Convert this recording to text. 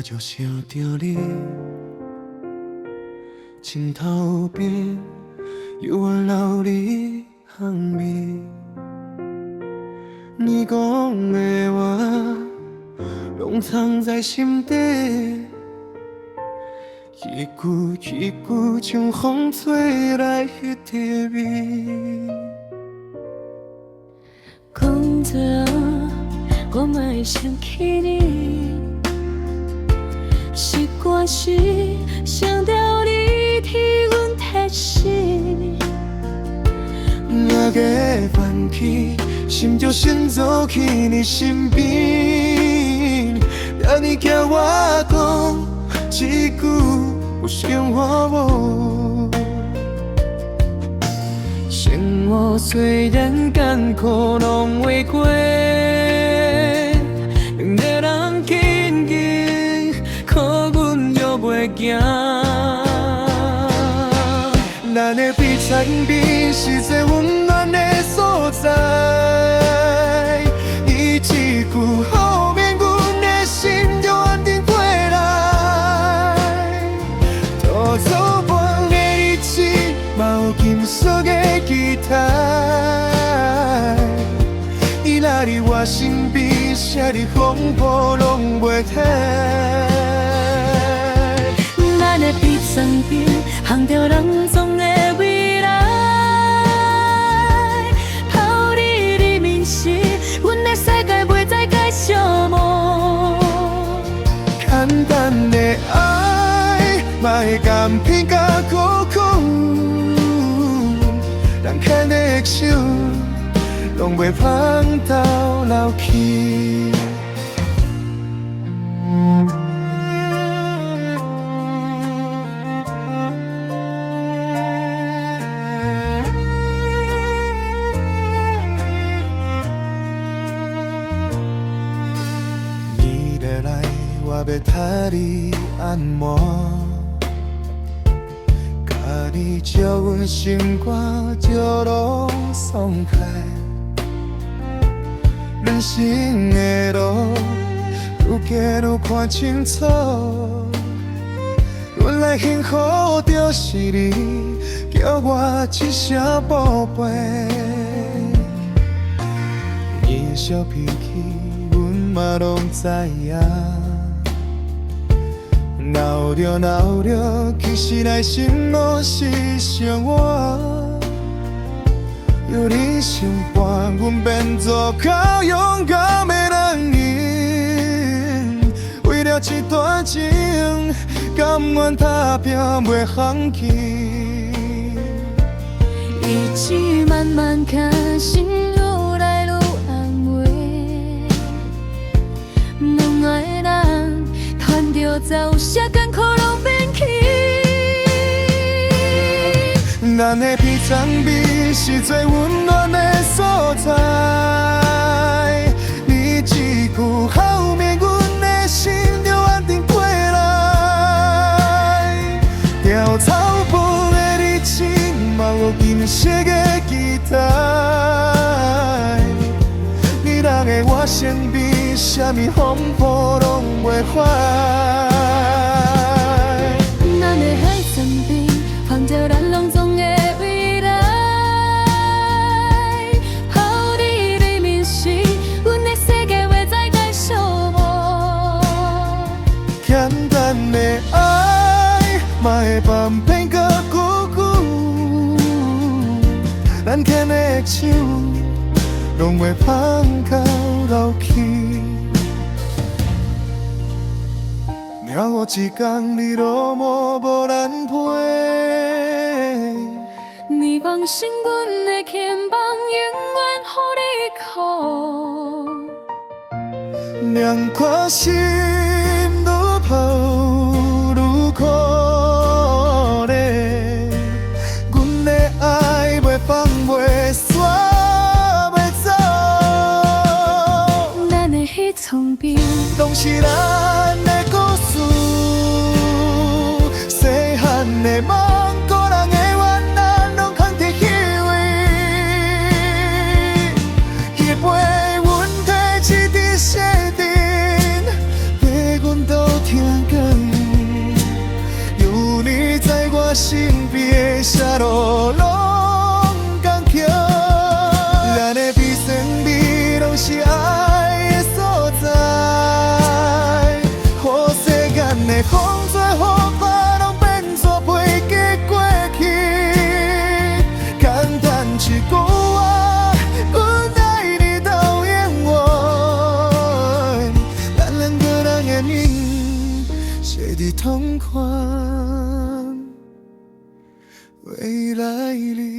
就想着你，枕头边有我留你香味。你讲的话，拢藏在心底，一句一句像风吹来迄滴味。讲着我嘛会想起你，习惯时想到你替阮贴心，那个翻起，心就先走去你身边，等你叫我讲一句有生活无。生活虽然艰苦，拢会过。两个人紧紧，可阮就袂行。咱的彼此边是最温暖的所在，伊一句后面，阮的心就安定过来。拖走半的日子，嘛有金属的期待。伊来伫我身边，啥日风波拢袂停。咱的彼此边，烘着人总的未来。抛你黎明时，阮的世界袂再继续无。简单的爱，嘛会甘偏甲苦苦，人牵的手，拢袂放到老去。你要来，我要替你按摩，甲你照阮心肝，就拢松开。人生的路，愈行愈看清楚，原来幸福就是你叫我一声宝贝。你的小脾气，阮嘛拢知影。闹着闹着，其实内心拢是想我。有你相伴，阮变做较勇敢的人。为了这段情，甘愿打拼袂放弃。日子慢慢行，心愈来愈安慰。两个人团着走，啥艰苦拢免去。咱的彼此边是最温暖的所在，你一句后面，阮的心就安定过来。潦草步的日子，嘛有金色的期待。你若在我身边，啥物风波拢袂坏。咱的海身边，放着咱拢总的未来。抛你黎明时，阮的世界袂再继续无。简单的爱，嘛会放偏甲苦苦，咱牵的手，拢袂放到老去。了我一天，你落寞无咱陪。你放心，阮的肩膀永远予你靠。两颗心愈抱愈可怜，阮的爱袂放袂散袂走。咱的彼此边，拢是咱的故事，细汉的梦，个人的怨难，拢藏伫迄位。迄杯阮提一滴细甜，陪阮倒听心别下落拢共桥，咱的悲酸美拢是爱的所在。予世间的风吹雨打，拢变作袂记过去。简单一句话，阮爱你到永远。咱两个人的命，写在同款未来里。